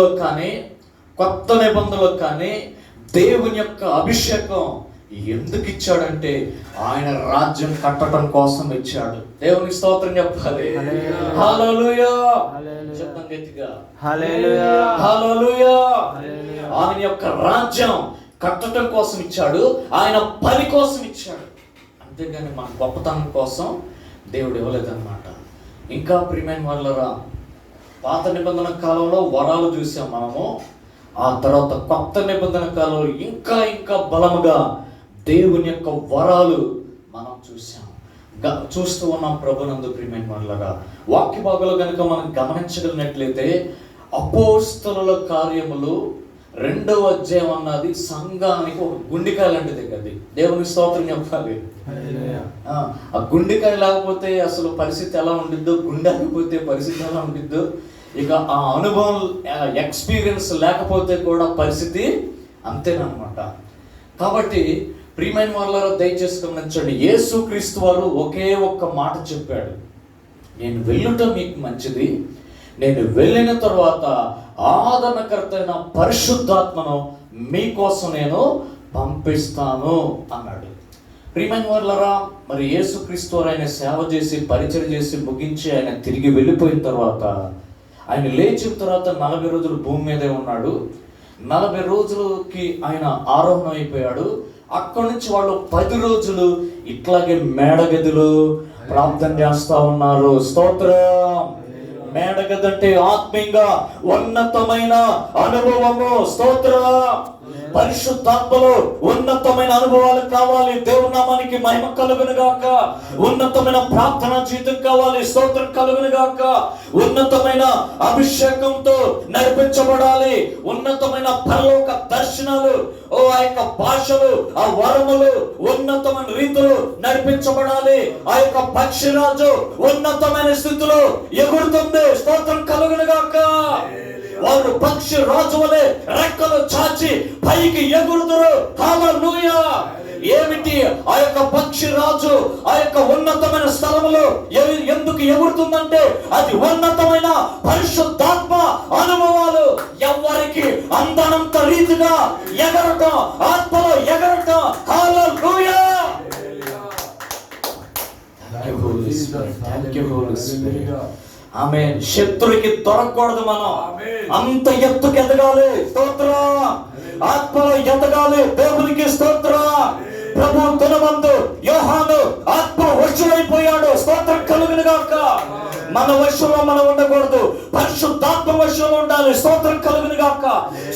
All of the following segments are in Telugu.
కానీ కొత్త నిబంధనలో కానీ దేవుని యొక్క అభిషేకం ఎందుకు ఇచ్చాడంటే ఆయన రాజ్యం కట్టడం కోసం ఇచ్చాడు. దేవుని స్తోత్రం చెప్పాలి. హల్లెలూయా. చెప్తాం గట్టిగా హల్లెలూయా. హల్లెలూయా. ఆయన యొక్క రాజ్యం కట్టడం కోసం ఇచ్చాడు, ఆయన పని కోసం ఇచ్చాడు, అంతేగాని మన గొప్పతనం కోసం దేవుడు ఇవ్వలేదన్నమాట. ఇంకా ప్రియమైన వాళ్ళరా, పాత నిబంధన కాలంలో వరాలు చూసాం మనము. ఆ తర్వాత కొత్త నిబంధన కాలంలో ఇంకా ఇంకా బలముగా దేవుని యొక్క వరాలు మనం చూస్తూ ఉన్నాం ప్రభునందు. ప్రియమైన వాళ్ళరా, వాక్య భాగంలో కనుక మనం గమనించగలిగినట్లయితే అపోస్తలుల కార్యములు 2వ అధ్యాయం అన్నది సంఘానికి ఒక గుండెకాయ లాంటిది కది. దేవుని స్తోత్రం చెప్పాలి. ఆ గుండెకాయ లేకపోతే అసలు పరిస్థితి ఎలా ఉండిద్దో, గుండె ఆగిపోతే పరిస్థితి ఎలా ఉండిద్దో, ఇక ఆ అనుభవం ఎక్స్పీరియన్స్ లేకపోతే కూడా పరిస్థితి అంతేనమాట. కాబట్టి ప్రియమైన వాళ్ళలో దయచేసి గమనించండి, యేసుక్రీస్తు వారు ఒకే ఒక్క మాట చెప్పాడు, నేను వెళ్ళుట మీకు మంచిది, నేను వెళ్ళిన తర్వాత ఆదరణకర్త అయిన పరిశుద్ధాత్మను మీకోసం నేను పంపిస్తాను అన్నాడు. ప్రియమైన వాళ్ళరా, మరి యేసుక్రీస్తు వారు ఆయన సేవ చేసి పరిచయం చేసి ముగించి ఆయన తిరిగి వెళ్ళిపోయిన తర్వాత, ఆయన లేచిన తర్వాత 40 రోజులు భూమి మీదే ఉన్నాడు. 40 రోజులకి ఆయన ఆరోహణం అయిపోయాడు. అక్కడి నుంచి వాళ్ళు 10 రోజులు ఇట్లాగే మేడగదిలో ప్రార్థన చేస్తా ఉన్నారు. స్తోత్రం. మేడగది అంటే ఆత్మీయంగా ఉన్నతమైన అనుభవము. స్తోత్రం. పరిశుద్ధాత్మలో ఉన్నతమైన అనుభవాలు కావాలి. దేవుని నామానికి మహిమ కలుగును గాక. ఉన్నతమైన ప్రార్థన జీవితం కావాలి. స్తోత్రం కలుగును గాక. ఉన్నతమైన అభిషేకంతో నడిపించబడాలి. ఉన్నతమైన పరలోక దర్శనాలు, ఆ యొక్క భాషలు, ఆ వరములు ఉన్నతమైన రీతిలో నడిపించబడాలి. ఆ యొక్క పక్షిరాజు ఉన్నతమైన స్థితిలో ఎగురుతుంది. స్తోత్రం కలుగును గాక. వారు పక్షి రాజు వలె రెక్కలు చాచి పైకి ఎగురుదురు. హల్లెలూయా. ఏమిటి ఆ యొక్క పక్షి రాజు ఆ యొక్క ఉన్నతమైన స్థలములో ఎందుకు ఎగురుతుందంటే అది ఉన్నతమైన పరిశుద్ధాత్మ అనుభవాలు. ఎవరికి అందనంత రీతిగా ఎగరటం, ఆత్మలో ఎగరటం. హల్లెలూయా. ఆమె శత్రుడికి దొరకకూడదు. మనం అంత ఎత్తుకు ఎదగాలి. స్తోత్రం. ఆత్మలో ఎదగాలి. దేవునికి స్తోత్రం. ప్రభు దినమందు యోహాను ఆత్మ వశుడైపోయాడు. స్తోత్రం కలుగును గాక. మన వశంలో మనం ఉండకూడదు, పరిశుద్ధాత్మ వశంలో ఉండాలి. స్తోత్రం కలుగును గాక.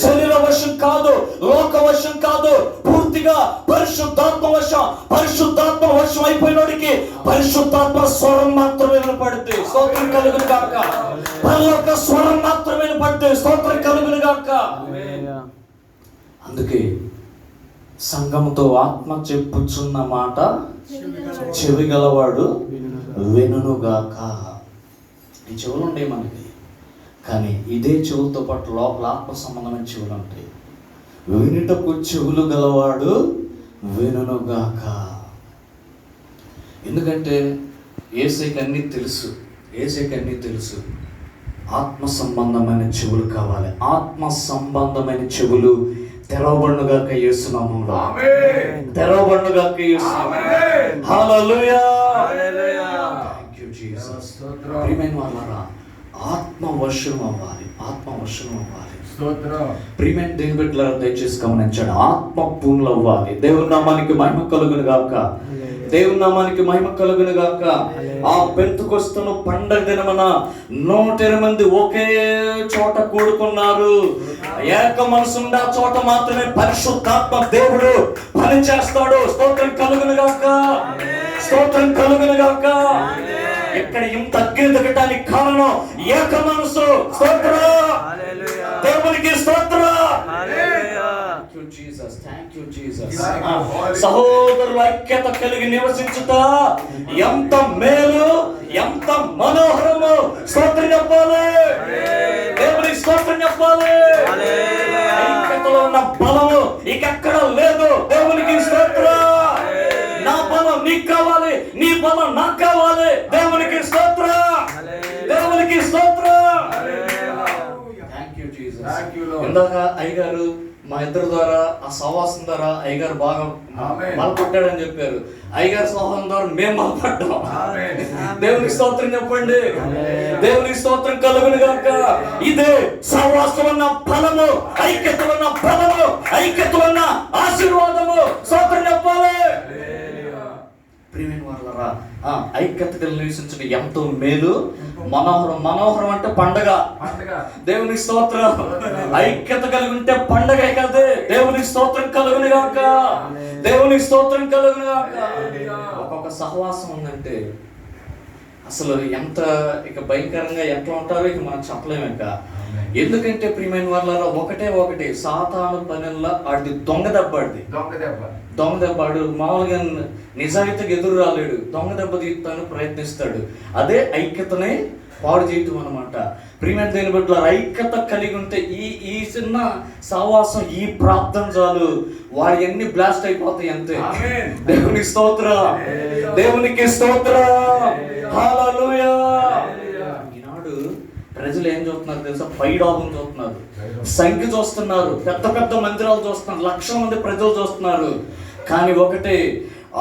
శరీర వశం కాదు, లోక వశం కాదు, పూర్తిగా పరిశుద్ధాత్మ వశం. పరిశుద్ధాత్మ వశం అయిపోయినోడికి పరిశుద్ధాత్మ స్వరం మాత్రమే వినపడుతుంది. స్తోత్రం కలుగును గాక. పరలోక స్వరం మాత్రమే వినపడుతుంది. స్తోత్రం కలుగును గాక. అందుకే సంఘముతో ఆత్మ చెప్పుచున్న మాట చెవి గలవాడు వినుగాక. ఈ చెవులు ఉంటాయి మనకి, కానీ ఇదే చెవులతో పాటు లోపల ఆత్మ సంబంధమైన చెవులు ఉంటాయి. వినుటకు చెవులు గలవాడు వినుగాక. ఎందుకంటే యేసయ్యకి అన్నీ తెలుసు. యేసయ్యకి అన్నీ తెలుసు. ఆత్మ సంబంధమైన చెవులు కావాలి. ఆత్మ సంబంధమైన చెవులు తెరవబడునుగాక యేసు నామములో. ఆమేన్. తెరవబడునుగాక యేసు నామములో. హల్లెలూయా. హల్లెలూయా. Thank you Jesus. ప్రియమైన వాళ్ళరా, ఆత్మ వశం అవ్వాలి. ఆత్మ వశం అవ్వాలి. స్తోత్రం. ప్రియమైన దేవుని బిడ్డలారా, దయచేసి గమనించండి, ఆత్మ పూర్ణులు అవ్వాలి. దేవుని నామానికి మహిమ కలుగును గాక. దేవుని నామానికి మహిమ కలుగును గాక. ఆ పెంతెకొస్తు పండగ దినమున 120 మంది ఒకే చోట కూడుకున్నారు. ఏక మనసుండి ఆ చోట మాత్రమే పరిశుద్ధాత్మ దేవుడు పని చేస్తాడు. స్తోత్రం కలుగును గాక. స్తోత్రం కలుగును గాక. ఇక్కడ ఇంత అగ్ని దిగటానికి కారణం ఏక మనసు. స్తోత్రం. దేవునికి స్తోత్రం. సహోదరుల ఐక్యత కలిగి నివసించుట ఎంత మేలు, ఎంత మనోహరము. స్తోత్రం చెప్పాలి. దేవునికి స్తోత్రం చెప్పాలి. ఐక్యతలో ఉన్న బలము ఇకెక్కడ లేదు. దేవునికి స్తోత్రం. నా బలం నీకు కావాలి, నీ బలం నాకు కావాలి. దేవునికి స్తోత్రం. దేవునికి స్తోత్రం. ఇందాక అయ్యగారు మా ఇద్దరు ద్వారా ఆ సహవాసం ద్వారా అయ్యగారు బాగా బలపడ్డాడని చెప్పారు. అయ్యగారు సహవాసం ద్వారా మేము బలపడ్డాం. దేవునికి స్తోత్రం చెప్పండి. దేవునికి స్తోత్రం కలుగును గాక. ఇదే సహవాసం ఉన్న ఫలము, ఐక్యత ఉన్న ఫలము, ఐక్యత ఉన్న ఆశీర్వాదము. స్తోత్రం చెప్పాలి. ప్రియమైన వాళ్ళరా, ఐక్యత కలిగి నివసించడం ఎంతో మేలు. మనోహరం. మనోహరం అంటే పండగ. దేవునికి స్తోత్రం. ఐక్యత కలిగి ఉంటే పండగ కదే. దేవునికి స్తోత్రం కలుగును గాక. దేవునికి స్తోత్రం కలుగును గాక. ఒక్కొక్క సహవాసం ఉందంటే అసలు ఎంత ఇక భయంకరంగా ఎట్లా ఉంటారో ఇక మనం చెప్పలేము. ఇక ఎందుకంటే ప్రియమైన వాళ్ళ ఒకటే సాతాను పనుల్లో ఆడిది దొంగ దెబ్బాడు. మామూలుగా నిజాయితీగా ఎదురు రాలేడు. దొంగ దెబ్బ తీస్తాను ప్రయత్నిస్తాడు. అదే ఐక్యతనే పాడు చేయటం అనమాట. ప్రియమైన దేని బట్టి ఐక్యత కలిగి ఉంటే ఈ చిన్న సహవాసం, ఈ ప్రార్థన చాలు, వాడి అన్ని బ్లాస్ట్ అయిపోతాయి అంతే. దేవునికి స్తోత్రం. దేవునికి స్తోత్రం. హల్లెలూయా. ఈనాడు ప్రజలు ఏం చూస్తున్నారు తెలుసా? పైడాబును చూస్తున్నారు, సంఖ్య చూస్తున్నారు, పెద్ద పెద్ద మందిరాలు చూస్తున్నారు, లక్షల మంది ప్రజలు చూస్తున్నారు. కానీ ఒకటే,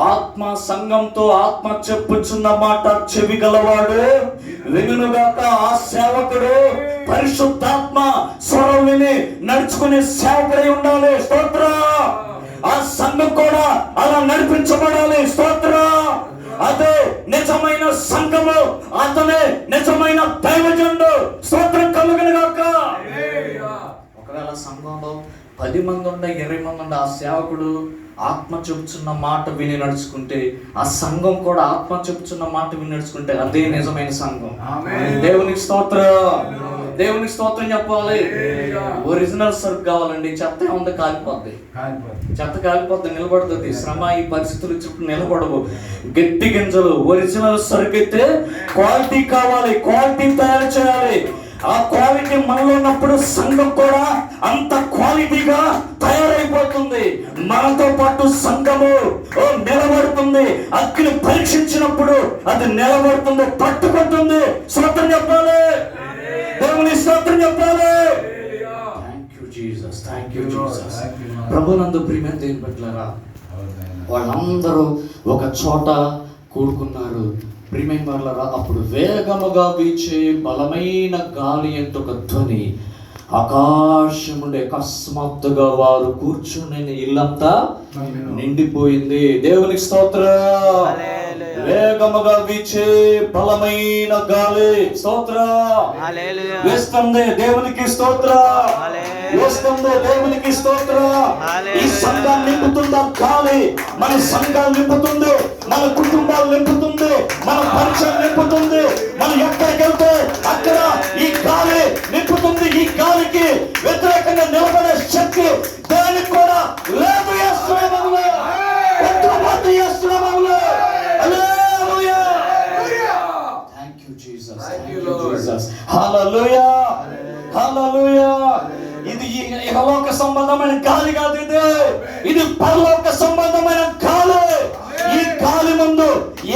ఆత్మ సంఘంతో ఆత్మ చెప్పుచున్న మాట చెవి గలవాడు వినుగాక. ఆ సేవకుడు పరిశుద్ధాత్మ స్వరం విని నడుచుకునే సేవకుడై ఉండాలి. స్తోత్రం. ఆ సంఘం కూడా అలా నడిపించబడాలి. స్తోత్రం. అదే నిజమైన సంఘము, అతనే నిజమైన దైవజనుడు. స్తోత్రం కలుగును గాక. ఒకవేళ సంఘంలో 10 మంది ఉండ 20 మంది ఉండ, ఆ సేవకుడు ఆత్మ చెప్పుచున్న మాట విని నడుచుకుంటే, ఆ సంఘం కూడా ఆత్మ చెప్పుచున్న మాట విని నడుచుకుంటే అదే నిజమైన సంఘం. దేవునికి స్తోత్రం. దేవునికి స్తోత్రం చెప్పాలి. ఒరిజినల్ సరుకు కావాలండి. చెత్త ఉంది, కాలిపోద్ది. చెత్త కాలిపోద్ది, నిలబడుతుంది. శ్రమ ఈ పరిస్థితులు చుట్టూ నిలబడవు. గట్టి గింజలు ఒరిజినల్ సరుకు అయితే క్వాలిటీ కావాలి, క్వాలిటీ తయారు చేయాలి. ఆ క్వాలిటీ మనలో ఉన్నప్పుడు సంఘం కూడా అంత క్వాలిటీగా తయారైపోతుంది. మనతో పాటు సంఘము నిలబడుతుంది. అగ్ని పరీక్షించినప్పుడు అది నిలబడుతుంది, పట్టుకుంటుంది. స్తోత్రం చెప్పాలి. దేవుని స్తోత్రం చెప్పాలి. Thank you Jesus. ప్రభునందు ప్రియమైన దేవుని బిడ్డలారా, వాళ్ళందరూ ఒక చోట కూడుకున్నారు. ప్రియమైన వాళ్ళారా, అప్పుడు వేగముగా వీచే బలమైన గాలి ఎంతో ఒక ధ్వని ఆకాశం నుండి అకస్మాత్తుగా వారు కూర్చుని ఇల్లంతా నిండిపోయింది. దేవునికి స్తోత్రం. వేగముగా వీచే బలమైన గాలి. స్తోత్రం. వేస్తుంది. దేవునికి స్తోత్రం. వేస్తుంది. దేవునికి స్తోత్రం. ఈ సంఘాన్ని నింపుతుంది గాలి. మన సంఘాలు నింపుతుంది, మన కుటుంబాలు నింపుతుంది, మన పరిచయం నింపుతుంది. మనం ఎక్కడికి వెళ్తే అక్కడ ఈ గాలి నింపుతుంది. ఈ గాలికి వ్యతిరేకంగా నిలబడే శక్తి దానికి కూడా లేదు. హల్లెలూయా. హల్లెలూయా. ఇది ఇహలోక సంబంధమైన గాలి కాదు, ఇది పరలోక సంబంధమైన గాలి. ఈ గాలి ముందు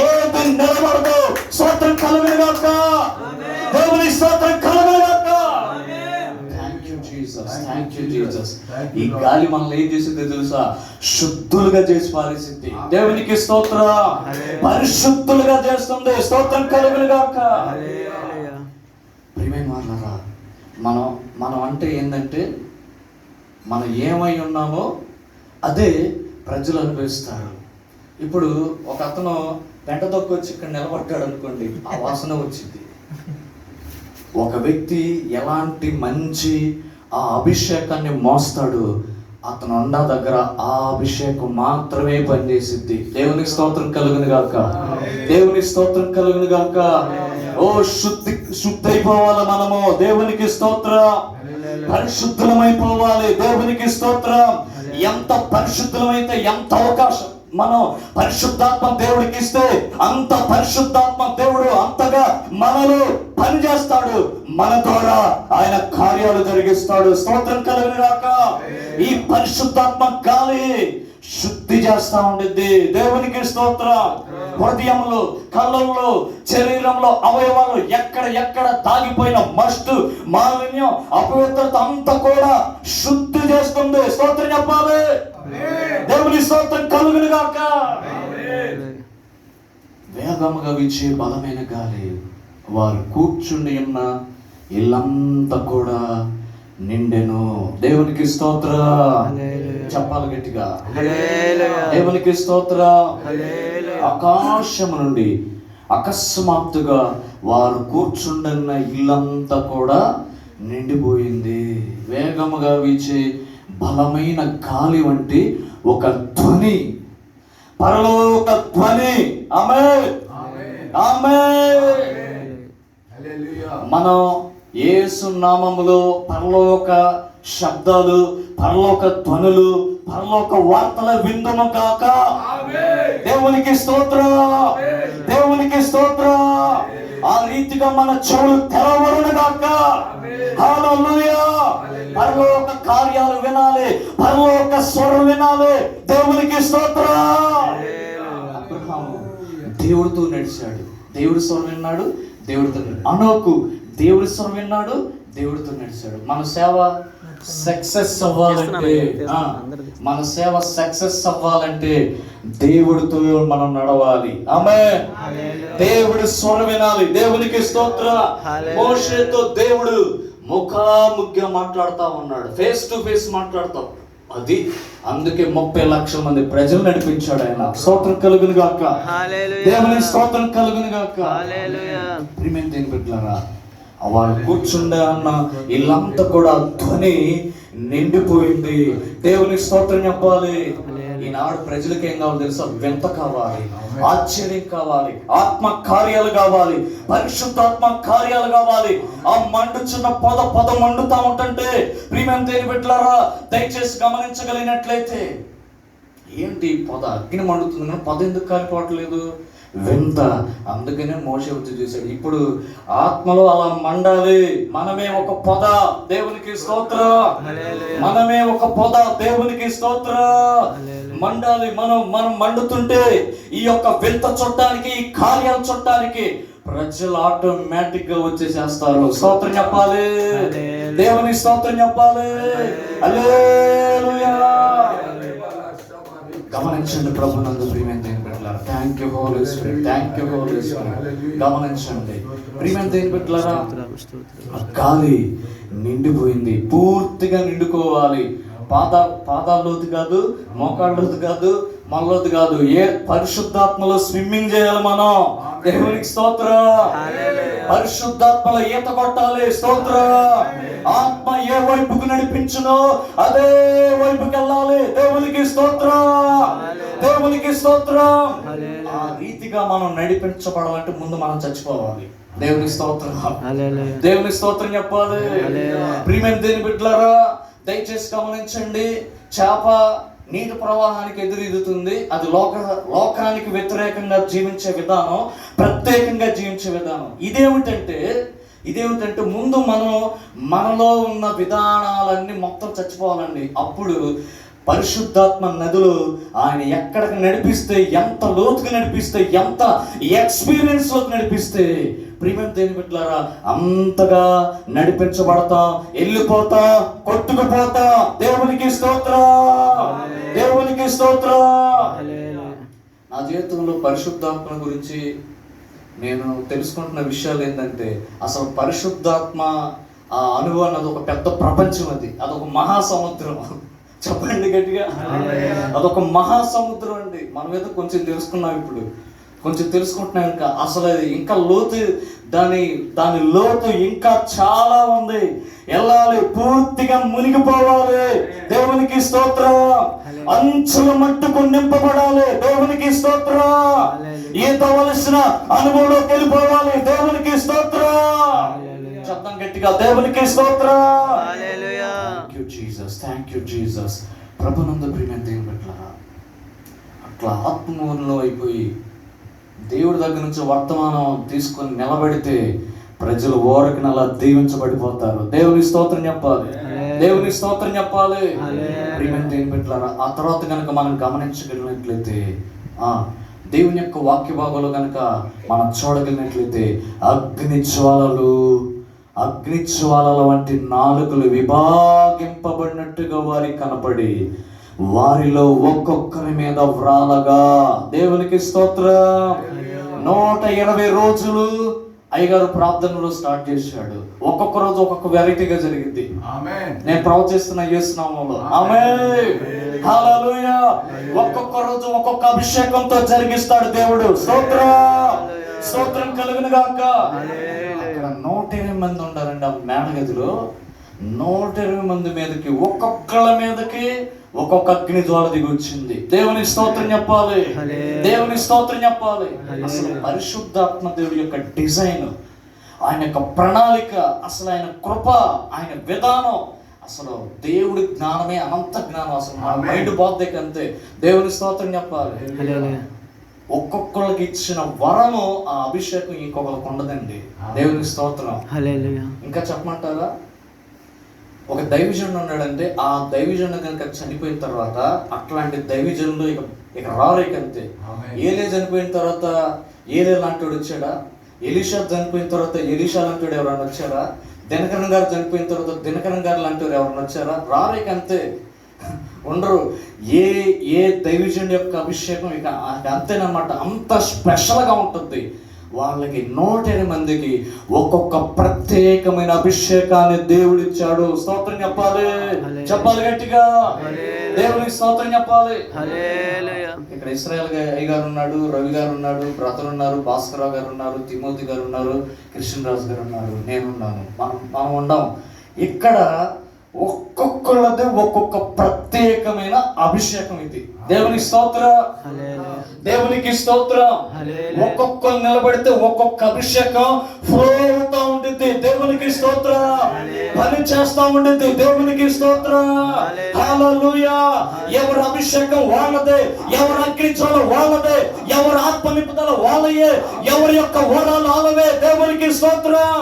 ఏది నిలబడదు. స్తోత్రం కలుగును గాక. దేవుని స్తోత్రం కలుగును గాక. Thank you Jesus. ఈ గాలి మనల్ని ఏం చేసింది తెలుసా? శుద్ధులుగా చేసి పారేసింది. దేవునికి స్తోత్రం. పరిశుద్ధులుగా చేస్తుంది. స్తోత్రం కలుగును గాక. ప్రియమైన వాళ్ళారా, మనం అంటే ఏంటంటే, మనం ఏమై ఉన్నామో అదే ప్రజలు అనుభవిస్తారు. ఇప్పుడు ఒక అతను పెంట తొక్కొచ్చి ఇక్కడ నిలబడ్డాడు అనుకోండి, ఆ వాసన వచ్చింది. ఒక వ్యక్తి ఎలాంటి మంచి ఆ అభిషేకాన్ని మోస్తాడు, అతను ఉన్న దగ్గర ఆ అభిషేకం మాత్రమే పనిచేసిద్ది. దేవునికి స్తోత్రం కలుగును గాక. దేవునికి స్తోత్రం కలుగును గాక. శుద్ధి అయిపోవాలి మనము. దేవునికి స్తోత్రం. పరిశుద్ధమైపోవాలి. దేవునికి స్తోత్రం. ఎంత పరిశుద్ధమైతే ఎంత అవకాశం మనం పరిశుద్ధాత్మ దేవుడికి ఇస్తే అంత పరిశుద్ధాత్మ దేవుడు అంతగా మనలో పనిచేస్తాడు. మన ద్వారా ఆయన కార్యాలు జరిగిస్తాడు. స్తోత్రం కలుగును గాక. ఈ పరిశుద్ధాత్మ గాలి శుద్ధి చేస్తా ఉండిద్ది. దేవునికి స్తోత్రం. హృదయంలో, కళ్ళల్లో, శరీరంలో, అవయవాల్లో ఎక్కడ దాగిపోయిన మస్టు, మాలిన్యం, అపవిత్రత అంతా కూడా శుద్ధి చేస్తుంది. స్తోత్రం చెప్పాలి. దేవుని స్తోత్రం కలుగును గాక. వేగముగా వీచే బలమైన గాలి వారు కూర్చుని ఉన్న ఇల్లంతా కూడా నిండెను. దేవునికి స్తోత్ర. చెప్పాలి గట్టిగా, దేవునికి స్తోత్ర. ఆకాశము నుండి అకస్మాత్తుగా వారు కూర్చుండన్న ఇల్లంతా కూడా నిండిపోయింది. వేగముగా వీచే బలమైన గాలి వంటి ఒక ధ్వని, పరలోక ధ్వని. ఆమేన్, ఆమేన్. మనం యేసు నామములో పరలోక శబ్దాలు, పరలోక ధ్వనులు, పరలోక వార్తల విందుము కాక. దేవునికి స్తోత్రం, దేవునికి స్తోత్రం. ఆ రీతిగా మన చెవులు తెరవబడును గాక. హల్లెలూయా. పరలోక కార్యాలు వినాలి, పరలోక స్వరం వినాలి. దేవునికి స్తోత్రం. అబ్రహాము దేవుడితో నడిచాడు, దేవుడి స్వరం విన్నాడు, దేవుడితో. అనోకు దేవుడి స్వరం విన్నాడు, దేవుడితో నడిచాడు. మన సేవ సక్సెస్ అవ్వాలంటే, మన సేవ సక్సెస్ అవ్వాలంటే దేవుడితో మనం నడవాలి. ఆమేన్. దేవుడి స్వరం వినాలి. దేవునికి స్తోత్ర. మోషేతో దేవుడు ముఖాముఖిగా మాట్లాడుతూ ఉన్నాడు, ఫేస్ టు ఫేస్ మాట్లాడతాం. అది అందుకే 30 లక్షల మంది ప్రజలు నడిపించాడు ఆయన. స్తోత్రం కలుగును గాక. దేవుని స్తోత్రం కలుగును గాక. ప్రియమైన దేవుని బిడ్డలారా, వాళ్ళు కూర్చుండే అన్న ఇల్లంతా కూడా ధ్వని నిండిపోయింది. దేవుని స్తోత్రం చెప్పాలి. ఈనాడు ప్రజలకు ఏం కావాలి తెలుసా? వింత కావాలి, ఆశ్చర్యం కావాలి, ఆత్మ కార్యాలు కావాలి, పరిశుద్ధాత్మ కార్యాలు కావాలి. ఆ మండుచున్న పొద మండుతా ఉంటుంటే ప్రియమైన దేవుని బిడ్డలారా, దయచేసి గమనించగలిగినట్లయితే, ఏంటి పొద? అగ్ని మండుతుంది కానీ పొద ఎందుకు కాలిపోవట్లేదు? వింత. అందుకనే మోషే వచ్చి చూశాడు. ఇప్పుడు ఆత్మలో అలా మండాలి. మనమే ఒక పొద. దేవునికి స్తోత్రం. మనమే ఒక పొద. దేవునికి స్తోత్రం. మండాలి. మనం మండుతుంటే ఈ యొక్క వింత చుట్టానికి, ఈ కార్యాలు చుట్టానికి ప్రజలు ఆటోమేటిక్ గా వచ్చేసేస్తారు. స్తోత్రం చెప్పాలి. దేవుని స్తోత్రం చెప్పాలి. హల్లెలూయా. గమనించండి ప్రభునందు ప్రియమైన దేవుని బిడ్డలారా. Thank you Holy Spirit, thank you Holy Spirit. గమనించండి ప్రియమైన దేవుని బిడ్డలారా, గాలి నిండిపోయింది, పూర్తిగా నిండుకోవాలి. పాదాల్లోతు కాదు, మోకాళ్ళలోతు కాదు, మనలోతు కాదు. ఏ పరిశుద్ధాత్మలో స్విమ్మింగ్ చేయాలి మనం. దేవునికి స్తోత్రం. పరిశుద్ధాత్మలో ఈత కొట్టాలి. స్తోత్రం. ఆత్మ ఏ వైపుకు నడిపించునో అదే వైపుకి వెళ్ళాలి. దేవునికి స్తోత్రం, దేవునికి స్తోత్రం. ఆ రీతిగా మనం నడిపించబడాలంటే ముందు మనం చచ్చిపోవాలి. దేవుని స్తోత్రం, దేవుని స్తోత్రం చెప్పాలి. ప్రియమైన దేవుని బిడ్డలారా, దయచేసి గమనించండి. చేప నీటి ప్రవాహానికి ఎదురీదుతుంది. అది లోకానికి వ్యతిరేకంగా జీవించే విధానం, ప్రత్యేకంగా జీవించే విధానం. ఇదేమిటంటే ముందు మనలో ఉన్న విధానాలన్నీ మొత్తం చచ్చిపోవాలండి. అప్పుడు పరిశుద్ధాత్మ నదులు ఆయన ఎక్కడికి నడిపిస్తే, ఎంత లోతుగా నడిపిస్తే, ఎంత ఎక్స్పీరియన్స్ లోకి నడిపిస్తే, ప్రియమైన దేవుని బిడ్డలారా, అంతగా నడిపించబడతాం, వెళ్ళిపోతాం, కొట్టుకుపోతాం. దేవునికి స్తోత్రం, దేవునికి స్తోత్రం. నా జీవితంలో పరిశుద్ధాత్మ గురించి నేను తెలుసుకుంటున్న విషయాలు ఏంటంటే, అసలు పరిశుద్ధాత్మ ఆ అనుభవం అన్నది ఒక పెద్ద ప్రపంచం. అదొక మహాసముద్రం. చెప్పండి గట్టిగా. అదొక మహాసముద్రం అండి. మనం ఏదో కొంచెం తెలుసుకున్నాం, ఇప్పుడు కొంచెం తెలుసుకుంటున్నాం. ఇంకా అసలు అది ఇంకా లోతు, దాని లోతు ఇంకా చాలా ఉంది. వెళ్ళాలి, పూర్తిగా మునిగిపోవాలి. దేవునికి స్తోత్రం. అంచుల మట్టుకు నింపబడాలి. దేవునికి స్తోత్రం. ఈతవలసిన అనుభవంలోకి వెళ్ళిపోవాలి. దేవునికి స్తోత్రం. శబ్దం గట్టిగా, దేవునికి స్తోత్రం. Thank you Jesus, thank you Jesus. ప్రభునందు ప్రియమైన దేవుని బిడ్డలారా, అట్లా ఆత్మూలంలో అయిపోయి దేవుడి దగ్గర నుంచి వర్తమానం తీసుకొని నిలబడితే ప్రజలు ఓరకి అలా దీవించబడిపోతారు. దేవుని స్తోత్రం చెప్పాలి, దేవుని స్తోత్రం చెప్పాలి. ప్రియమైన దేవుని బిడ్డలారా, ఆ తర్వాత కనుక మనం గమనించగలిగినట్లయితే దేవుని యొక్క వాక్య భాగంలో కనుక మనం చూడగలిగినట్లయితే అగ్ని జ్వాలల వంటి నాలుకలు విభాగింపబడినట్టుగా వారికి కనపడి వారిలో ఒక్కొక్కరి మీద వ్రాలగా. దేవునికి స్తోత్రం. 120 రోజులు అయ్యగారు ప్రార్థనలో స్టార్ట్ చేశాడు. ఒక్కొక్క రోజు ఒక్కొక్క వెరైటీగా జరిగింది. నేను ప్రవచిస్తున్న యేసు నామములో ఆమేన్, హల్లెలూయా. ఒక్కొక్క రోజు ఒక్కొక్క అభిషేకంతో జరిగిస్తాడు దేవుడు. స్తోత్రం కలుగును గాక. అక్కడ 120 మంది ఉండారండి ఆ మేడగదిలో. 120 మంది మీదకి ఒక్కొక్కళ్ళ మీదకి ఒక్కొక్క అగ్ని జ్వాల దిగి వచ్చింది. దేవుని స్తోత్రం చెప్పాలి, దేవుని స్తోత్రం చెప్పాలి. అసలు పరిశుద్ధాత్మ దేవుడి యొక్క డిజైన్, ఆయన యొక్క ప్రణాళిక, అసలు ఆయన కృప, ఆయన విధానం, అసలు దేవుడి జ్ఞానమే అనంత జ్ఞానం. అసలు మన మైండ్ బాధ్యత అంతే. దేవుని స్తోత్రం చెప్పాలి. ఒక్కొక్కరికి ఇచ్చిన వరము, ఆ అభిషేకం ఇంకొకరికి ఉండదండి. దేవుని స్తోత్రం. ఇంకా చెప్పమంటారా? ఒక దైవజనుడు ఉన్నాడంటే ఆ దైవజనుడు కనుక చనిపోయిన తర్వాత అట్లాంటి దైవజనుడు ఇక రారేకంతే. ఏలే చనిపోయిన తర్వాత ఏలే లాంటివాడు వచ్చాడా? ఎలీషా చనిపోయిన తర్వాత ఎలీషా లాంటివాడు ఎవరైనా వచ్చారా? దినకరన్ గారు చనిపోయిన తర్వాత దినకరన్ గారు లాంటివారు ఎవరైనా వచ్చారా? రారేకంతే, ఉండరు. ఏ దైవజనుడి యొక్క అభిషేకం ఇక అంతేనమాట. అంత స్పెషల్గా ఉంటుంది. వాళ్ళకి 120 మందికి ఒక్కొక్క ప్రత్యేకమైన అభిషేకాన్ని దేవుడిచ్చాడు. స్తోత్రం చెప్పాలి, చెప్పాలి గట్టిగా. దేవునికి స్తోత్రం చెప్పాలి. ఇక్కడ ఇస్రాయేల్ అయ్యగారు ఉన్నాడు, రవి గారు ఉన్నాడు, బ్రదర్ ఉన్నారు, భాస్కరరావు గారు ఉన్నారు, తిమోతి గారు ఉన్నారు, కృష్ణరాజు గారు ఉన్నారు, నేనున్నాను. మనం ఉండం. ఇక్కడ ఒక్కొక్కళ్ళది ఒక్కొక్క ప్రత్యేకమైన అభిషేకం. ఇది దేవునికి స్తోత్రం, దేవునికి స్తోత్రం. ఒక్కొక్కరు నిలబడితే ఒక్కొక్క అభిషేకం ఫ్లో అవుతా ఉంటుంది. దేవునికి స్తోత్రం. పని చేస్తా ఉంటుంది. దేవునికి స్తోత్రం. హల్లెలూయా. ఎవరి అభిషేకం వాళ్ళదే, ఎవరి అగ్నిజ్వాల వాళ్ళదే, ఎవరి ఆత్మ నింపుదల వాళ్ళయే, ఎవరి యొక్క వరాలు వాళ్ళవే. దేవునికి స్తోత్రం.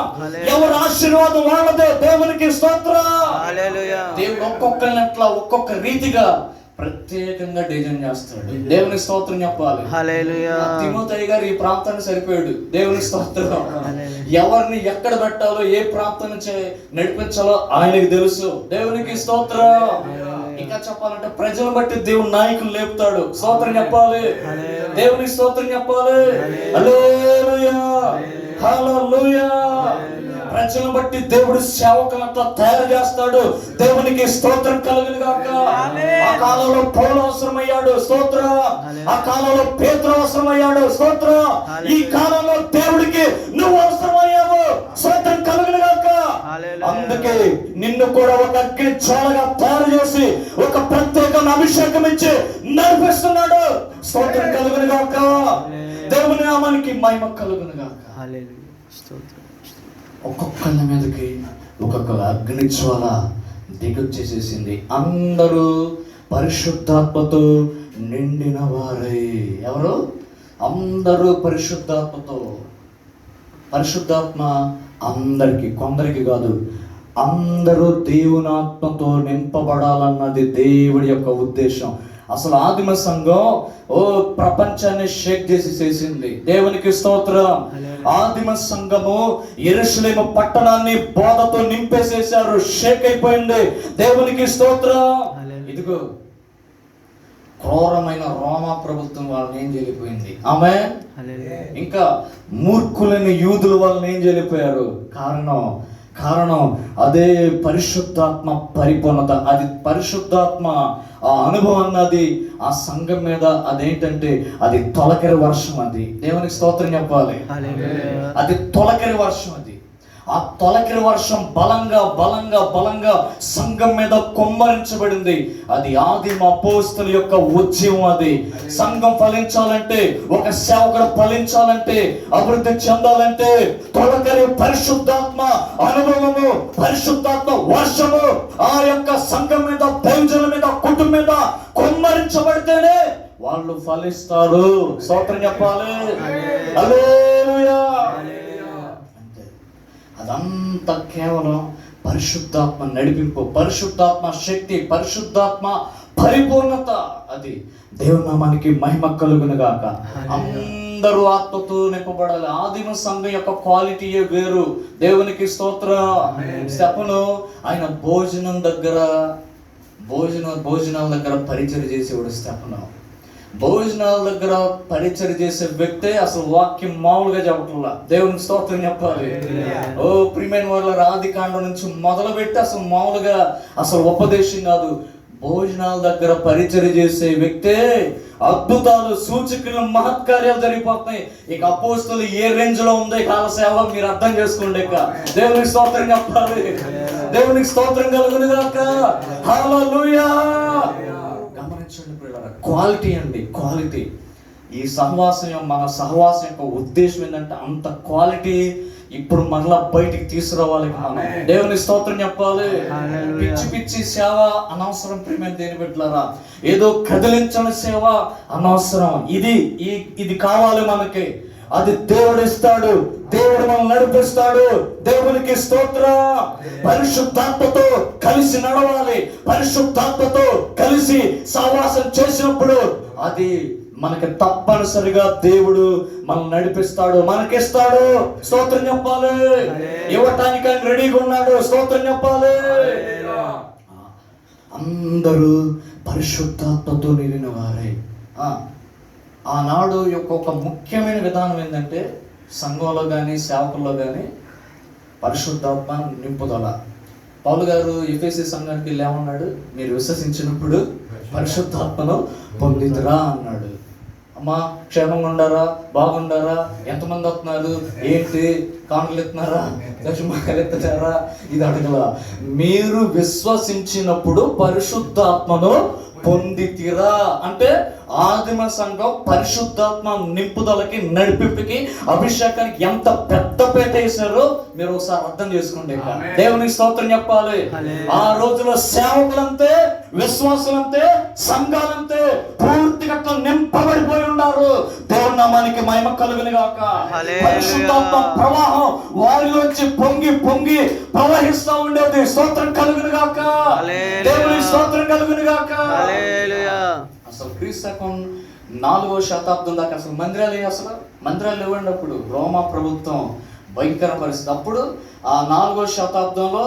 ఎవరి ఆశీర్వాదం వాళ్ళదే. దేవునికి స్తోత్రం. దేవుడు ఒక్కొక్కరిని అట్లా ఒక్కొక్క రీతిగా ప్రత్యేకంగా డిజైన్ చేస్తాడు. దేవుని స్తోత్రం చెప్పాలి. తిమోతి గారు ఈ ప్రాంతానికి సరిపోయాడు. దేవుని స్తోత్రం. ఎవరిని ఎక్కడ పెట్టాలో, ఏ ప్రాంతం నడిపించాలో ఆయనకి తెలుసు. దేవునికి స్తోత్రం. ఇంకా చెప్పాలంటే ప్రజలు బట్టి దేవుడు నాయకులు లేపుతాడు. స్తోత్రం చెప్పాలి, దేవుని స్తోత్రం చెప్పాలి. హల్లెలూయా, హల్లెలూయా. ప్రజలను బట్టి దేవుడు సేవకులంతా తయారు చేస్తాడు. దేవునికి స్తోత్రం కలుగును గాక. ఆ కాలంలో పౌలు అవసరమయ్యాడు. స్తోత్రం. ఆ కాలంలో పేతురు అవసరమయ్యాడు. స్తోత్రం. ఈ కాలంలో దేవుడికి నువ్వు అవసరమయ్యావు. స్తోత్రం కలుగును గాక. అందుకే నిన్ను కూడా ఒక అగ్ని జ్వాలగా తయారు చేసి ఒక ప్రత్యేక అభిషేకం ఇచ్చి నడిపిస్తున్నాడు. స్తోత్రం కలుగును గాక. దేవుని నామానికి మహిమ కలుగును గాక. ఒక్కొక్కళ్ళ మీదకి ఒక్కొక్క అగ్ని జ్వాల దిగొచ్చేసేసింది. అందరూ పరిశుద్ధాత్మతో నిండిన వారే. ఎవరు? అందరూ పరిశుద్ధాత్మతో. పరిశుద్ధాత్మ అందరికి, కొందరికి కాదు, అందరూ దేవుని ఆత్మతో నింపబడాలన్నది దేవుడి యొక్క ఉద్దేశం. అసలు ఆదిమ సంఘం ప్రపంచాన్ని షేక్ చేసేసింది. దేవునికి స్తోత్రం. ఆదిమ సంఘము యెరూషలేము పట్టణాన్ని బోధతో నింపేసేశారు. షేక్ అయిపోయింది. దేవునికి స్తోత్రం. ఇదిగో క్రూరమైన రోమా ప్రభుత్వం వాళ్ళని ఏం చేయలేకపోయింది. ఆమేన్. ఇంకా మూర్ఖులైన యూదుల వాళ్ళని ఏం చేయలేకపోయారు. కారణం అదే పరిశుద్ధాత్మ పరిపూర్ణత. అది పరిశుద్ధాత్మ ఆ అనుభవం అన్నది ఆ సంఘం మీద అదేంటంటే అది తొలకరి వర్షం. అది దేవునికి స్తోత్రం చెప్పాలి. అది తొలకరి వర్షం. అది ఆ తొలకరి వర్షం బలంగా సంఘం మీద కుమ్మరించబడింది. అది ఆదిమ అపోస్తలుల యొక్క ఉద్యమం. అది సంఘం ఫలించాలంటే, ఒక సేవకుడు ఫలించాలంటే, అభివృద్ధి చెందాలంటే తొలకరి పరిశుద్ధాత్మ అనుభవము, పరిశుద్ధాత్మ వర్షము ఆ యొక్క సంఘం మీద, దైవజనుల మీద, కుటుంబం మీద కుమ్మరించబడితేనే వాళ్ళు ఫలిస్తారు. స్తోత్రం చెప్పాలి. హల్లెలూయా. అదంతా కేవలం పరిశుద్ధాత్మ నడిపింపు, పరిశుద్ధాత్మ శక్తి, పరిశుద్ధాత్మ పరిపూర్ణత. అది దేవుని నామానికి మహిమ కలుగును గాక. అందరూ ఆత్మతో నింపబడాలి. ఆదిమ సంఘం యొక్క క్వాలిటీయే వేరు. దేవునికి స్తోత్రం. స్టెఫను ఆయన భోజనాల దగ్గర పరిచయం చేసేవాడు. స్టెఫను భోజనాల దగ్గర పరిచయం చేసే వ్యక్తే అసలు వాక్యం మామూలుగా చెప్పట్లా. దేవునికి స్తోత్రం చెప్పాలి. ఓ ప్రియమైన వాళ్ళ ఆదికాండం నుంచి మొదలుపెట్టి అసలు మామూలుగా అసలు ఉపదేశం కాదు. భోజనాల దగ్గర పరిచయం చేసే వ్యక్తే అద్భుతాలు, సూచకులు, మహత్కార్యాలు జరిగిపోతున్నాయి. ఇక అపోస్తులు ఏ రేంజ్ లో ఉందో కాల సేవ మీరు అర్థం చేసుకోండి. ఇక దేవునికి స్తోత్రం చెప్పాలి. దేవునికి స్తోత్రం కలుగును గాక. హల్లెలూయా. గమనించండి పిల్లరా, క్వాలిటీ అండి, క్వాలిటీ. ఈ సహవాసం, మన సహవాసం యొక్క ఉద్దేశం ఏంటంటే అంత క్వాలిటీ ఇప్పుడు మరలా బయటికి తీసుకురావాలి. దేవుని స్తోత్రం చెప్పాలి. పిచ్చి పిచ్చి సేవ అనవసరం. ప్రియమైన దేని బిడ్డలారా, ఏదో కదిలించని సేవ అనవసరం. ఇది కావాలి మనకి. అది దేవుడు ఇస్తాడు, దేవుడు మనం నడిపిస్తాడు. దేవునికి స్తోత్రం. పరిశుద్ధాత్మతో కలిసి నడవాలి. పరిశుద్ధాత్మతో కలిసి సహవాసం చేసినప్పుడు అది మనకి తప్పనిసరిగా దేవుడు మనం నడిపిస్తాడు, మనకిస్తాడు. స్తోత్రం చెప్పాలి. ఇవ్వటానికి ఆయన రెడీగా ఉన్నాడు. స్తోత్రం చెప్పాలి. అందరూ పరిశుద్ధాత్మతో నిండిన వారే. ఆనాడు యొక్క ఒక ముఖ్యమైన విధానం ఏంటంటే సంఘంలో కానీ సేవకుల్లో కానీ పరిశుద్ధాత్మ నింపుదల. పౌలు గారు ఎఫెసీ సంఘానికి ఏమన్నాడు? మీరు విశ్వసించినప్పుడు పరిశుద్ధాత్మను పొందితురా అన్నాడు. అమ్మా క్షేమంగా ఉండారా, బాగుండారా, ఎంతమంది వస్తున్నారు, ఏంటి కానుకలు ఎత్తున్నారా, దక్షిణాలు ఎత్తున్నారా, ఇది అడగల. మీరు విశ్వసించినప్పుడు పరిశుద్ధాత్మను పొందితిరా అంటే ఆదిమ సంఘం పరిశుద్ధాత్మ నింపుదలకి, నడిపింపుకి, అభిషేకానికి ఎంత పెద్ద పేట వేశారో మీరు ఒకసారి అర్థం చేసుకోండి. దేవునికి స్తోత్రం చెప్పాలి. ఆ రోజులో సేవకులంతే, విశ్వాసులంతే, సంఘాలంతే పూర్తిగా నింపబడిపోయి ఉన్నారు. దేవుని నామానికి మహిమ కలుగును గాక. పరిశుద్ధాత్మ ప్రవాహం వారిలోంచి పొంగి పొంగి ప్రవహిస్తూ ఉండేది. స్తోత్రం కలుగును గాక. దేవునికి స్తోత్రం కలుగును గాక. అసలు క్రీస్తకం 4వ శతాబ్దం దాకా అసలు మందిరాలు ఇవ్వండి. అప్పుడు రోమా ప్రభుత్వం భయంకర పరిస్థితి. అప్పుడు ఆ 4వ శతాబ్దంలో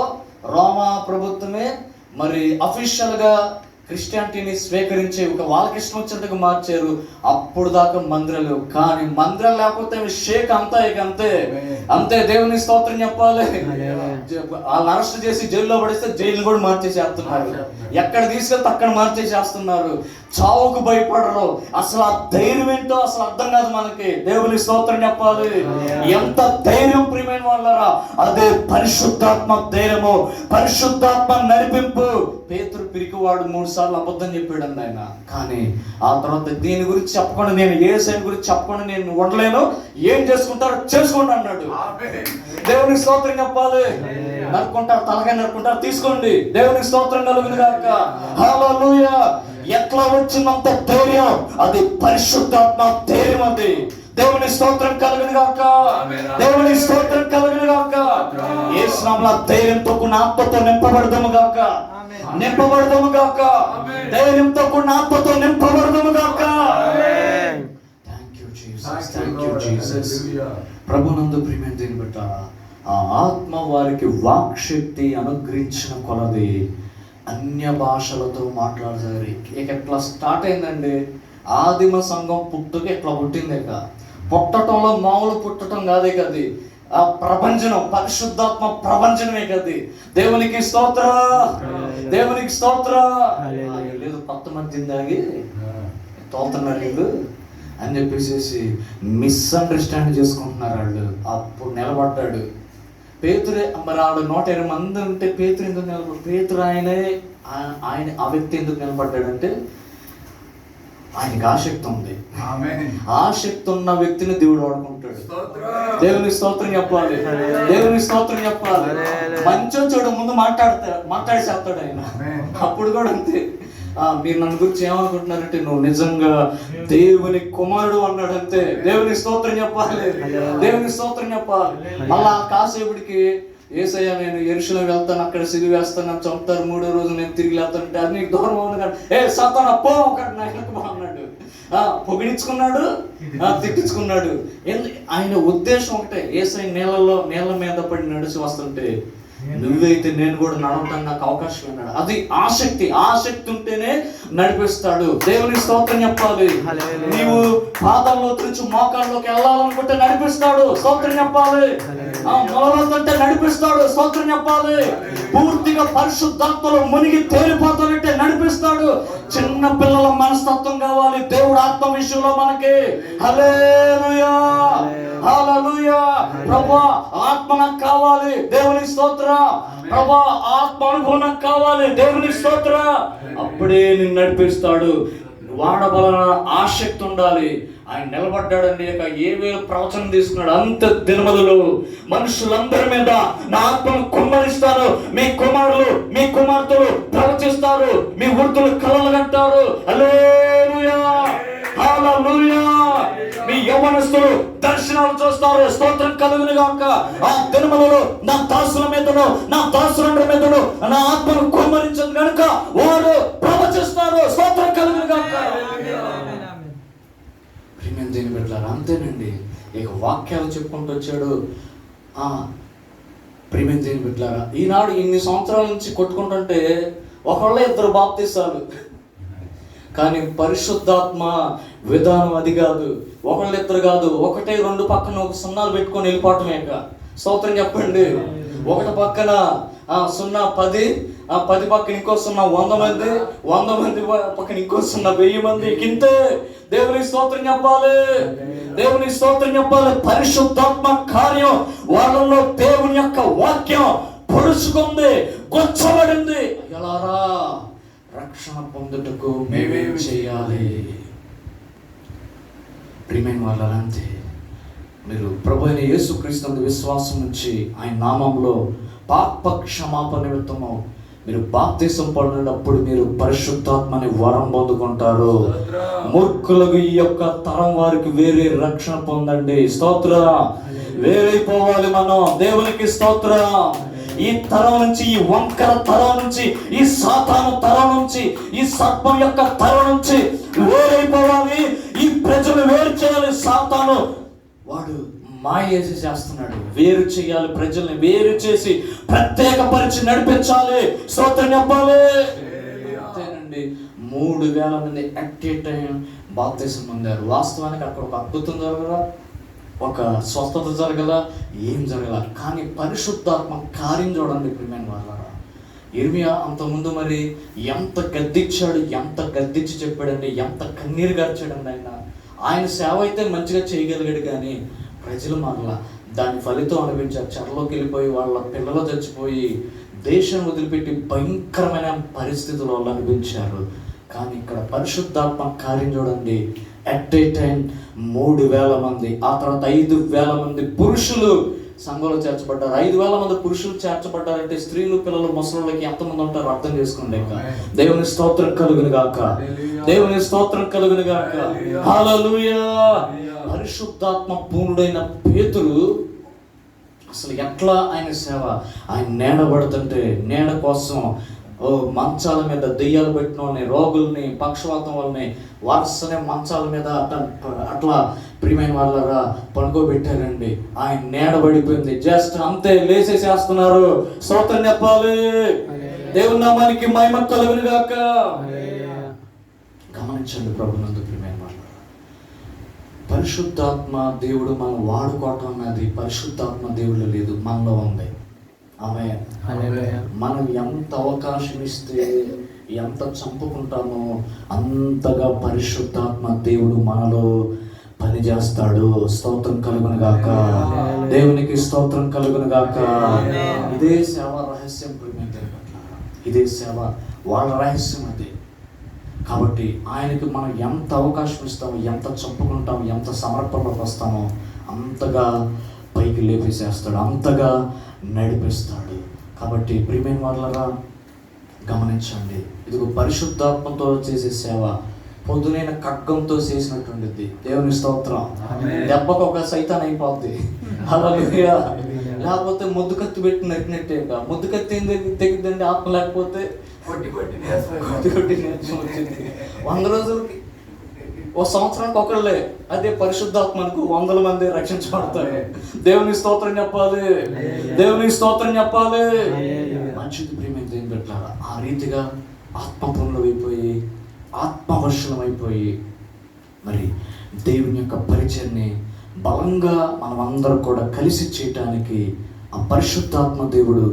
రోమా ప్రభుత్వమే మరి అఫీషియల్గా క్రిస్టియానిటీని స్వీకరించే వాళ్ళకి ఇష్టం వచ్చినట్టుగా మార్చారు. అప్పుడు దాకా మందిరాలు. కానీ మందిరాలు లేకపోతే షేక్ అంతా ఇక అంతే. దేవుని స్తోత్రం చెప్పాలి. వాళ్ళని అరెస్ట్ చేసి జైల్లో పడిస్తే జైలు కూడా మార్చేసేస్తున్నారు. ఎక్కడ తీసుకెళ్తే అక్కడ మార్చేసేస్తున్నారు. చావుకు భయపడరు. అసలు ఆ ధైర్యం ఏంటో అసలు అర్థం కాదు మనకి. దేవుని స్తోత్రం చెప్పాలి. ఎంత ధైర్యం ప్రియమైన వాళ్ళరా. అదే పరిశుద్ధాత్మ ధైర్యము, పరిశుద్ధాత్మ నడిపింపు. పేతురు పిరికివాడు 3 సార్లు అబద్ధం చెప్పాడు ఆయన. కానీ ఆ తర్వాత దీని గురించి చెప్పకుండా, నేను యేసయ్య గురించి చెప్పకుండా నేను ఉండలేను, ఏం చేసుకుంటారో చేసుకోండి అన్నాడు. దేవునికి స్తోత్రం చెప్పాలి. నరుకుంటారు, తలకాయ నరుకుంటారు, తీసుకోండి. దేవునికి స్తోత్రం కలుగును గాక. హల్లెలూయా. ఎట్లా వచ్చినంత ధైర్యం అది పరిశుద్ధాత్మ ధైర్యం. అది దేవుని స్తోత్రం కలుగును గాక. దేవుని స్తోత్రం కలుగును గాక. యేసు నామములో ధైర్యంతో కూడిన ఆత్మతో నింపబడదుము గాక. ధైర్యంతో కూడిన ఆత్మతో నింపబడదుము గాక. Thank you Jesus. ప్రభునందు ప్రియమైన దేవుని బిడ్డ, ఆ ఆత్మ వారికి వాక్శక్తి అనుగ్రహించిన కొలది అన్య భాషలతో మాట్లాడతారు. ఇక ఎట్లా స్టార్ట్ అయిందండి ఆదిమ సంఘం పుట్టుక. ఎట్లా పుట్టింది? ఇక పుట్టడంలో మామూలు పుట్టడం కాదే కది. ఆ ప్రపంచం, పరిశుద్ధాత్మ ప్రపంచమే కది. దేవునికి స్తోత్ర, దేవునికి స్తోత్ర. లేదు కొత్త మంది దాగి తోలుతున్నారు వీళ్ళు అని చెప్పేసి మిస్అండర్స్టాండ్ చేసుకుంటున్నారు వాళ్ళు. అప్పుడు నిలబడ్డాడు పేతురే. మరి ఆవిడ 120 మంది ఉంటే పేతురు ఎందుకు నిలబడ్డాడు? పేతురు ఆయన ఆ వ్యక్తి ఎందుకు నిలబడ్డాడంటే ఆయనకి ఆసక్తి ఉంది. ఆసక్తి ఉన్న వ్యక్తిని దేవుడు వాడుకుంటాడు. దేవుని స్తోత్రం చెప్పాలి. దేవుని స్తోత్రం చెప్పాలి. మంచో చెడు ముందు మాట్లాడేసేస్తాడు ఆయన. అప్పుడు కూడా అంతే. మీరు నన్ను గురించి ఏమనుకుంటున్నారంటే నువ్వు నిజంగా దేవుని కుమారుడు అన్నాడంతే. దేవుని స్తోత్రం చెప్పాలి. దేవుని స్తోత్రం చెప్పాలి. మళ్ళా కాసేపుడికి యేసయ్య నేను యెరూషలేము వెళ్తాను, అక్కడ సిలువ వేస్తాను, నన్ను చంపుతారు, 3వ రోజు నేను తిరిగి వెళ్తానంటే అది నీకు దూరం అవును. ఏ సాతానా పో ఒకటి నా వెనక అన్నాడు. పొగిడించుకున్నాడు, తిట్టించుకున్నాడు. ఆయన ఉద్దేశం ఒకటే, యేసయ్య నీళ్ళ మీద పడి నడిచి వస్తుంటే నువ్వైతే నేను కూడా నడవటానికి నాకు అవకాశం అన్నాడు. అది ఆసక్తి ఉంటేనే నడిపిస్తాడు. దేవుని స్తోత్రం చెప్పాలి. నీవు పాదాల్లో నుంచి మోకాళ్ళలోకి వెళ్ళాలనుకుంటే నడిపిస్తాడు, స్తోత్రం చెప్పాలి. మొదలంటే నడిపిస్తాడు, స్తోత్రం చెప్పాలి. పూర్తిగా పరిశుద్ధాత్మలో మునిగి తేలిపోతానంటే నడిపిస్తాడు. చిన్న పిల్లల మనస్తత్వం కావాలి దేవుడు ఆత్మ విషయంలో మనకి. హల్లెలూయా, హల్లెలూయా. ప్రభువా ఆత్మ నాకు కావాలి, దేవుని స్తోత్రం. ప్రభువా ఆత్మ అనుభవం నాకు కావాలి, దేవుని స్తోత్రం. అప్పుడే నిన్ను నడిపిస్తాడు. వాడబలన ఆసక్తి ఉండాలి. ఆయన నిలబడ్డాడండి, ఏవే ప్రవచనం తీసుకున్నాడు. అంత దినములలో మనుషులందరి మీద నా ఆత్మను కుమ్మరిస్తాను, మీ కుమారులు మీ కుమార్తెలు ప్రవచిస్తారు, మీ వృద్ధులు కలలు కంటారు. హల్లెలూయా, హల్లెలూయా. మీ యవ్వనస్తులు దర్శనాలు చూస్తారు, స్తోత్రం కలుగును గాక. ఆ దినములలో నా దాసుల మీదను నా దాసులందరి మీదను నా ఆత్మను కుమ్మరించదు కనుక వారు ప్రవచిస్తారు, స్తోత్రం కలుగును గాక. దీన్ని పెట్టారు అంతేనండి. ఇక వాక్యాలు చెప్పుకుంటూ వచ్చాడు. ప్రేమ దేని పెట్టారా, ఈనాడు ఇన్ని సంవత్సరాల నుంచి కొట్టుకుంటుంటే ఒకళ్ళే 2 బాప్తీసాలు, కానీ పరిశుద్ధాత్మ విధానం అది కాదు. 1-2 కాదు, 1-2 పక్కన ఒక 0 పెట్టుకొని వెళ్ళిపోవటమే. స్తోత్రం చెప్పండి. ఒకటి పక్కన 0 10, 10 పక్కన ఇంకో 0 100 మంది, 100 మంది పక్కన ఇంకో 0 1000 మంది. ఇంతే. దేవుని స్తోత్రం చెప్పాలి, దేవుని స్తోత్రం చెప్పాలి. పరిశుద్ధాత్మ కార్యం వాళ్ళలో దేవుని యొక్క వాక్యం పొడుచుకుంది, గొచ్చబడింది. ఎలారా రక్షణ పొందుటకు మేమేం చేయాలి? ప్రియమైన వాళ్ళంతే, మీరు ప్రభు అయిన యేసుక్రీస్తు విశ్వాసం నుంచి ఆయన నామంలో పాప క్షమాపణ నిమిత్తము మీరు బాప్తిసం పడినప్పుడు మీరు పరిశుద్ధాత్మని వరం పొందుకుంటారు. మూర్ఖులకు ఈ యొక్క తరం వారికి వేరే రక్షణ పొందండి. స్తోత్రం. వేరైపోవాలి మనం. దేవునికి స్తోత్రం. ఈ తరం నుంచి, ఈ వంకర తరం నుంచి, ఈ సాతాను తరం నుంచి, ఈ సర్పం యొక్క తరం నుంచి వేరైపోవాలి. ఈ ప్రజలు వేరు చేయాలి. సాతాను వాడు మాయ చేసి చేస్తున్నాడు. వేరు చేయాలి, ప్రజల్ని వేరు చేసి ప్రత్యేకపరిచి నడిపించాలి. స్తోత్రం చెప్పాలి. అంతేనండి. 3000 మంది అట్ ఏ టైం బాప్తిసం పొందారు. వాస్తవానికి అక్కడ ఒక అద్భుతం జరగదా, ఒక స్వస్థత జరగల, ఏం జరగల. కానీ పరిశుద్ధాత్మ కార్యం చూడండి ప్రియమైన వాళ్ళారా. ఇర్మియా అంతకుముందు మరి ఎంత గద్దించాడు, ఎంత గద్దించి చెప్పాడండి, ఎంత కన్నీరు గార్చాడండి. ఆయన సేవ అయితే మంచిగా చేయగలిగాడు, కానీ ప్రజలు మరలా దాని ఫలితం అనిపించారు. చెరలోకి వెళ్ళిపోయి వాళ్ళ పిల్లలు చచ్చిపోయి దేశం వదిలిపెట్టి భయంకరమైన పరిస్థితులు వాళ్ళు అనిపించారు. కానీ ఇక్కడ పరిశుద్ధాత్మ కార్యం చూడండి. అట్ ఏ టైం 3000 మంది, ఆ తర్వాత 5000 మంది పురుషులు సంఘంలో చేర్చబడ్డారు. 5000 మంది పురుషులు చేర్చబడ్డారంటే స్త్రీలు, పిల్లలు, ముసలికి ఎంతమంది ఉంటారో అర్థం చేసుకోండి. దేవుని స్తోత్రం కలుగును గాక, దేవుని స్తోత్రం కలుగును గాక. హల్లెలూయా. పరిశుద్ధాత్మ పూర్ణుడైన పేతురు అసలు ఎట్లా ఆయన సేవ, ఆయన నీడబడుతుంటే నీడ కోసం మంచాల మీద దెయ్యాలు పెట్టిన వాళ్ళని, రోగుల్ని, పక్షవాతం వాళ్ళని వరుసనే మంచాల మీద అట్లా ప్రియమైన వాళ్ళరా పడుకోబెట్టారండి. ఆయన నీడబడిపోయింది. జస్ట్ అంతే లేచేసేస్తున్నారు. స్తోత్రం చెప్పాలి. దేవుని నామానికి మహిమ కలుగును గాక. గమనించండి ప్రభునందు ప్రియమైన వాళ్ళ, పరిశుద్ధాత్మ దేవుడు మనం వాడుకోవటం అన్నది పరిశుద్ధాత్మ దేవుడు లేదు, మనలో ఉంది. ఆమేన్. మనం ఎంత అవకాశం ఇస్తే, ఎంత చంపుకుంటామో అంతగా పరిశుద్ధాత్మ దేవుడు మనలో పనిచేస్తాడు. స్తోత్రం కలుగును గాక. దేవునికి స్తోత్రం కలుగును గాక. ఇదే సేవ రహస్యం ప్రియమైన, ఇదే సేవ వాళ్ళ రహస్యం అదే. కాబట్టి ఆయనకి మనం ఎంత అవకాశం ఇస్తామో, ఎంత చంపుకుంటామో, ఎంత సమర్పణలోకి వస్తామో అంతగా పైకి లేపేసేస్తాడు, అంతగా నడిపిస్తాడు. కాబట్టి ప్రియమైన వాళ్ళరా గమనించండి. ఇదిగో పరిశుద్ధాత్మతో చేసే సేవ పొద్దునైన ఖడ్గంతో చేసినటువంటిది. దేవుని స్తోత్రం. దెబ్బకు ఒక సైతాన్ అయిపోద్ది. హల్లెలూయా. లేకపోతే ముద్దు కత్తి పెట్టి నరికినట్టే. ముద్దు కత్తి ఏం తెగిద్దండి ఆత్మ లేకపోతే? కొట్టి నేర్చం వచ్చింది. 100 రోజులకి, ఓ సంవత్సరానికి ఒకళ్ళే. అదే పరిశుద్ధాత్మకు 100 మంది రక్షించబడతారు. దేవుని స్తోత్రం చెప్పాలి, దేవుని స్తోత్రం చెప్పాలి. మంచిది ప్రేమ ఏం పెట్టారా? ఆ రీతిగా ఆత్మపూర్ణులు అయిపోయి, ఆత్మవర్షణం అయిపోయి, మరి దేవుని యొక్క పరిచయాన్ని బలంగా మనం అందరం కూడా కలిసి చేయటానికి ఆ పరిశుద్ధాత్మ దేవుడు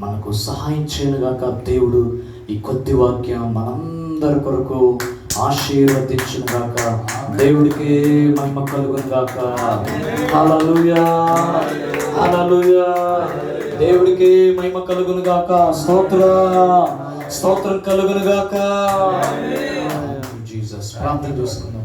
మనకు సహాయం చేయనుగాక. దేవుడు ఈ కొద్ది వాక్యం మనందరి కొరకు ఆశీర్వదించునుగాక. దేవుడికి మహిమ కలుగునుగాక. హల్లెలూయా, హల్లెలూయా. దేవుడికి మహిమ కలుగునుగాక. స్తోత్రం కలుగునుగాక. జీసస్. ప్రార్థన చేసుకుందాం.